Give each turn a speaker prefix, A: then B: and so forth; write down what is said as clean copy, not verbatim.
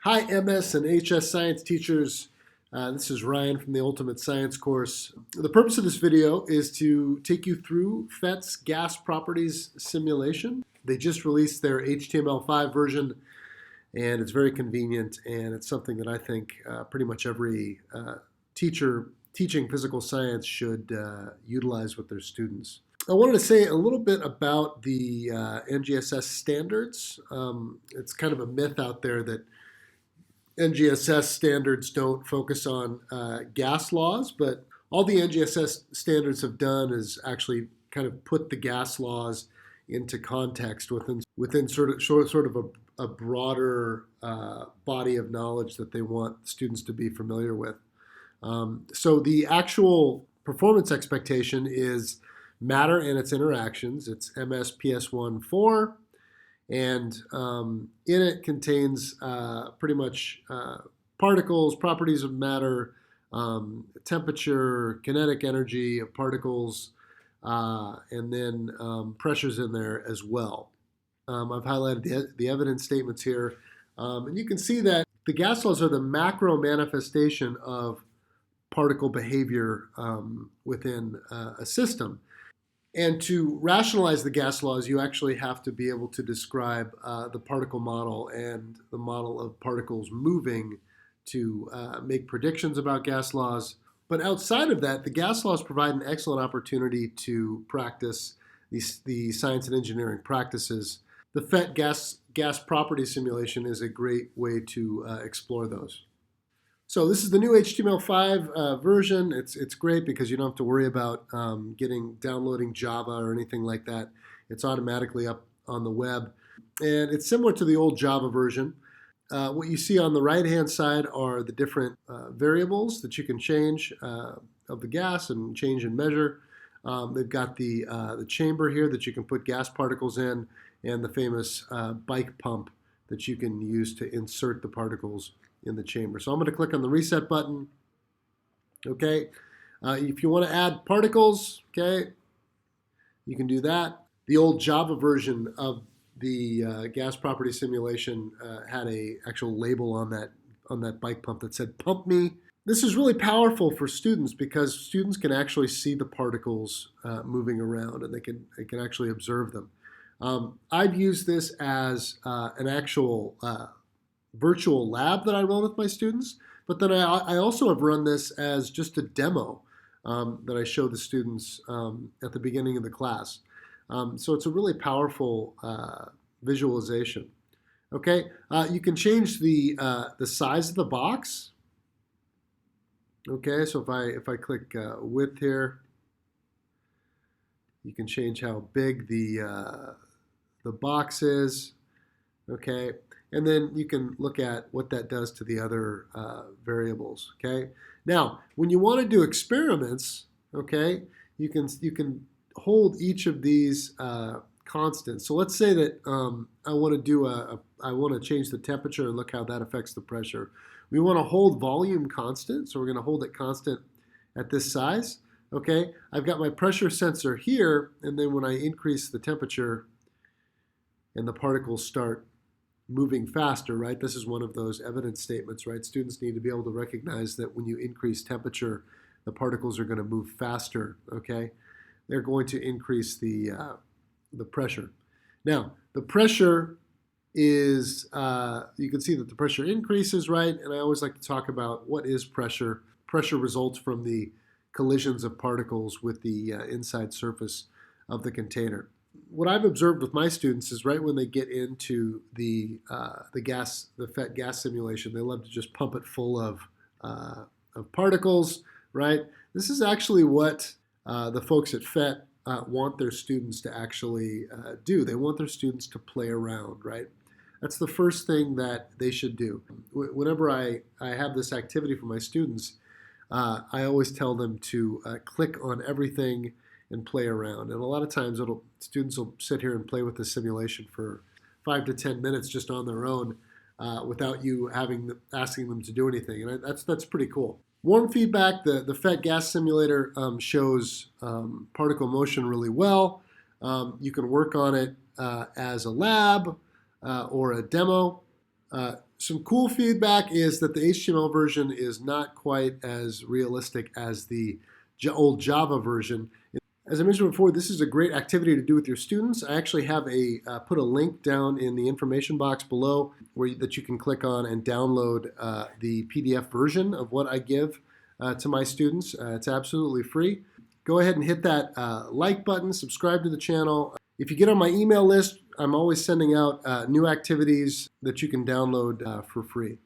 A: Hi, MS and HS science teachers. This is Ryan from the Ultimate Science course. The purpose of this video is to take you through PhET's Gas Properties Simulation. They just released their HTML5 version, and it's very convenient, and it's something that I think pretty much every teacher teaching physical science should utilize with their students. I wanted to say a little bit about the NGSS standards. It's kind of a myth out there that NGSS standards don't focus on gas laws, but all the NGSS standards have done is actually kind of put the gas laws into context within sort of a broader body of knowledge that they want students to be familiar with. So the actual performance expectation is matter and its interactions. It's MS-PS1-4. And in it contains pretty much particles, properties of matter, temperature, kinetic energy of particles, and then pressures in there as well. I've highlighted the evidence statements here. And you can see that the gas laws are the macro manifestation of particle behavior within a system. And to rationalize the gas laws, you actually have to be able to describe the particle model and the model of particles moving to make predictions about gas laws. But outside of that, the gas laws provide an excellent opportunity to practice the science and engineering practices. The PhET Gas Properties Simulation is a great way to explore those. So this is the new HTML5 version. It's great because you don't have to worry about downloading Java or anything like that. It's automatically up on the web. And it's similar to the old Java version. What you see on the right-hand side are the different variables that you can change of the gas and change and measure. They've got the chamber here that you can put gas particles in, and the famous bike pump that you can use to insert the particles in the chamber. So I'm going to click on the reset button. Okay. If you want to add particles, okay, you can do that. The old Java version of the gas property simulation had a actual label on that bike pump that said "Pump me." This is really powerful for students because students can actually see the particles moving around, and they can actually observe them. I've used this as an actual virtual lab that I run with my students, but then I also have run this as just a demo that I show the students at the beginning of the class. So it's a really powerful visualization. Okay, you can change the size of the box. Okay, so if I click width here, you can change how big the box is. Okay. And then you can look at what that does to the other variables. Okay. Now, when you want to do experiments, okay, you can hold each of these constants. So let's say that I want to change the temperature and look how that affects the pressure. We want to hold volume constant, so we're going to hold it constant at this size. Okay. I've got my pressure sensor here, and then when I increase the temperature and the particles start moving faster, right? This is one of those evidence statements, right? Students need to be able to recognize that when you increase temperature, the particles are going to move faster, okay? They're going to increase the pressure. Now, the pressure is, you can see that the pressure increases, right? And I always like to talk about what is pressure. Pressure results from the collisions of particles with the inside surface of the container. What I've observed with my students is right when they get into the PhET gas simulation, they love to just pump it full of particles, right? This is actually what the folks at PhET want their students to actually do. They want their students to play around, right? That's the first thing that they should do. Whenever I have this activity for my students, I always tell them to click on everything and play around. And a lot of times students will sit here and play with the simulation for 5 to 10 minutes just on their own without you asking them to do anything. And that's pretty cool. Warm feedback, the PhET Gas Simulator shows particle motion really well. You can work on it as a lab or a demo. Some cool feedback is that the HTML version is not quite as realistic as the old Java version. As I mentioned before, this is a great activity to do with your students. I actually have put a link down in the information box below that you can click on and download the PDF version of what I give to my students. It's absolutely free. Go ahead and hit that like button, subscribe to the channel. If you get on my email list, I'm always sending out new activities that you can download for free.